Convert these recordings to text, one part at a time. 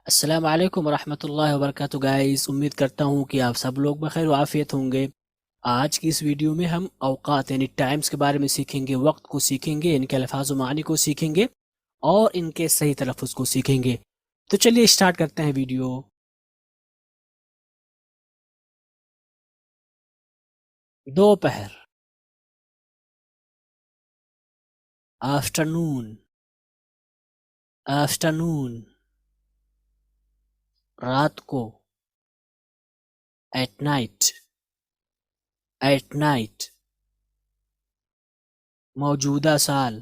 السلام علیکم ورحمۃ اللہ وبرکاتہ گائز، امید کرتا ہوں کہ آپ سب لوگ بخیر و عافیت ہوں گے۔ آج کی اس ویڈیو میں ہم اوقات یعنی ٹائمز کے بارے میں سیکھیں گے، وقت کو سیکھیں گے، ان کے الفاظ و معنی کو سیکھیں گے اور ان کے صحیح تلفظ کو سیکھیں گے۔ تو چلیے اسٹارٹ کرتے ہیں ویڈیو۔ دوپہر، آفٹرنون، آفٹرنون۔ رات کو، ایٹ نائٹ، ایٹ نائٹ۔ موجودہ سال،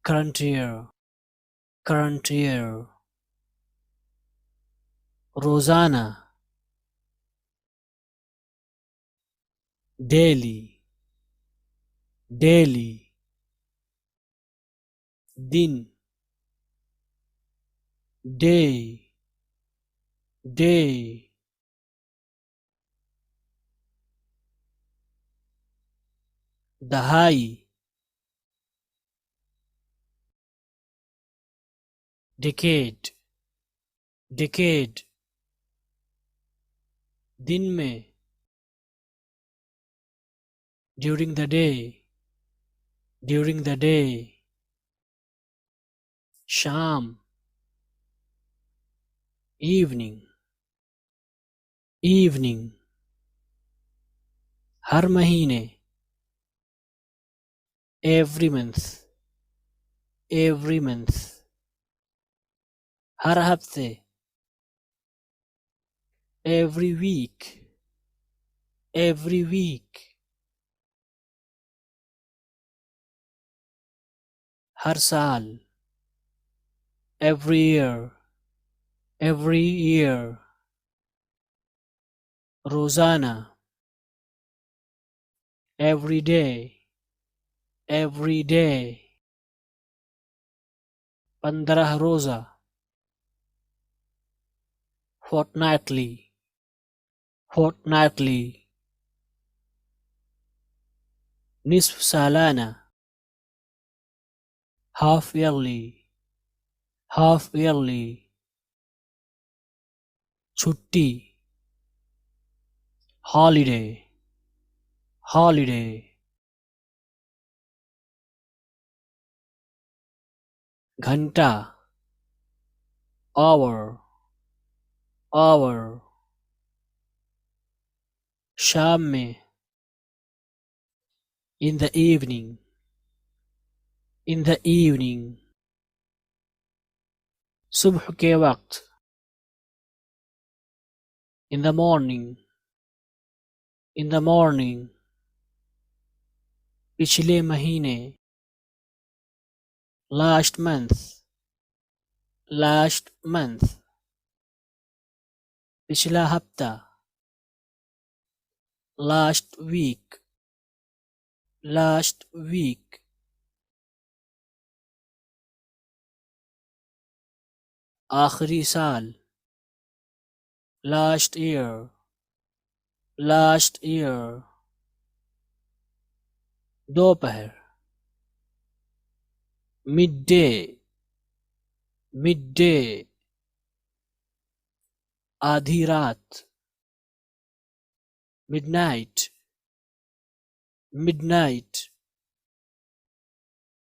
کرنٹ ایئر، کرنٹ ایئر۔ روزانہ، ڈیلی، ڈیلی۔ دن، ڈے، ڈے۔ دہائی، ڈیکیڈ، ڈیکیڈ۔ دن میں، during the day, during the day. شام، ایوننگ، ایوننگ۔ ہر مہینے، ایوری منتھ، ایوری منتھ۔ ہر ہفتے، ایوری ویک، ایوری ویک۔ ہر سال، ایوری ایئر، ایوری ایئر۔ روزانہ، ایوری ڈے، ایوری ڈے۔ 15 روزہ، فورٹنائٹلی، فورٹنائٹلی۔ نصف سالانہ، ہاف ایئرلی، ہاف ایئرلی۔ چھٹی، ہالیڈے، ہالیڈے۔ گھنٹہ، آور، آور۔ شام میں، in the evening، in the evening۔ صبح کے وقت، in the morning، in the morning۔ پچھلے مہینے، last month، last month۔ پچھلا ہفتہ، last week، last week۔ آخری سال، last year، last year۔ دوپہر، مڈ ڈے، مڈ ڈے۔ آدھی رات، mid night, mid night.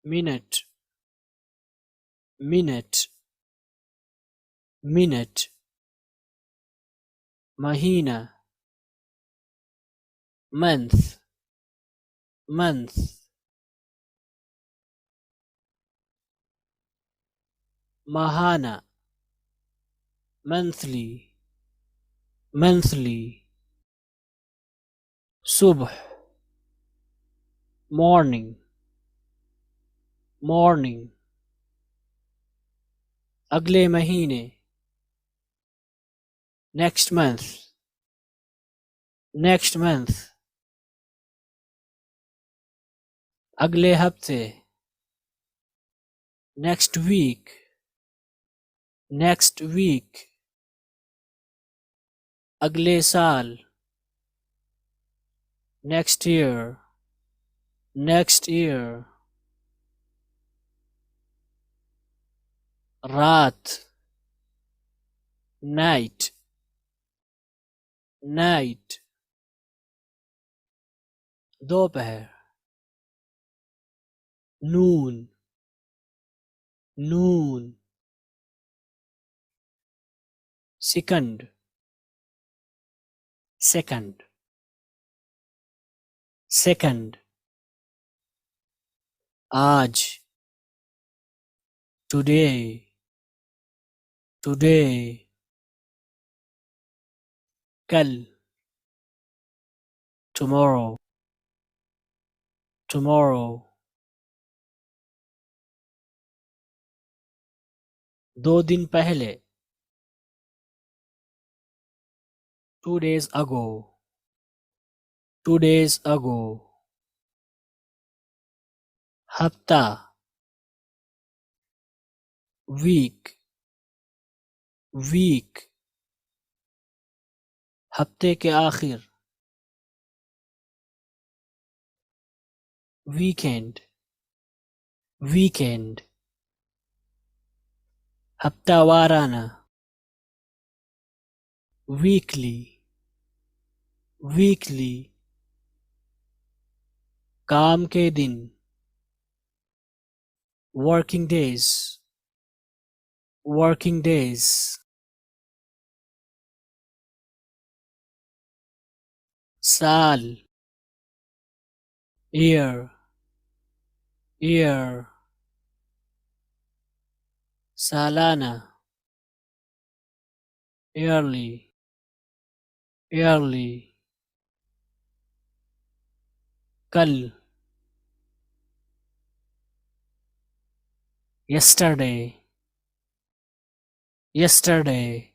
Minute, minute, minute. مہینہ، منتھ، منتھ۔ ماہانہ، منتھلی، منتھلی۔ صبح، مارننگ، مارننگ۔ اگلے مہینے، نیکسٹ منتھ، نیکسٹ منتھ۔ اگلے ہفتے، نیکسٹ ویک، نیکسٹ ویک۔ اگلے سال، نیکسٹ ایئر، نیکسٹ ایئر۔ رات night night دوپہر noon noon second second second آج today today کل tomorrow tomorrow 2 दिन پہلے 2 days ago 2 days ago ہفتہ week week ہفتے کے آخر weekend weekend ہفتہ وارانہ weekly weekly کام کے دن working days working days سال year year سالانہ yearly yearly کل yesterday yesterday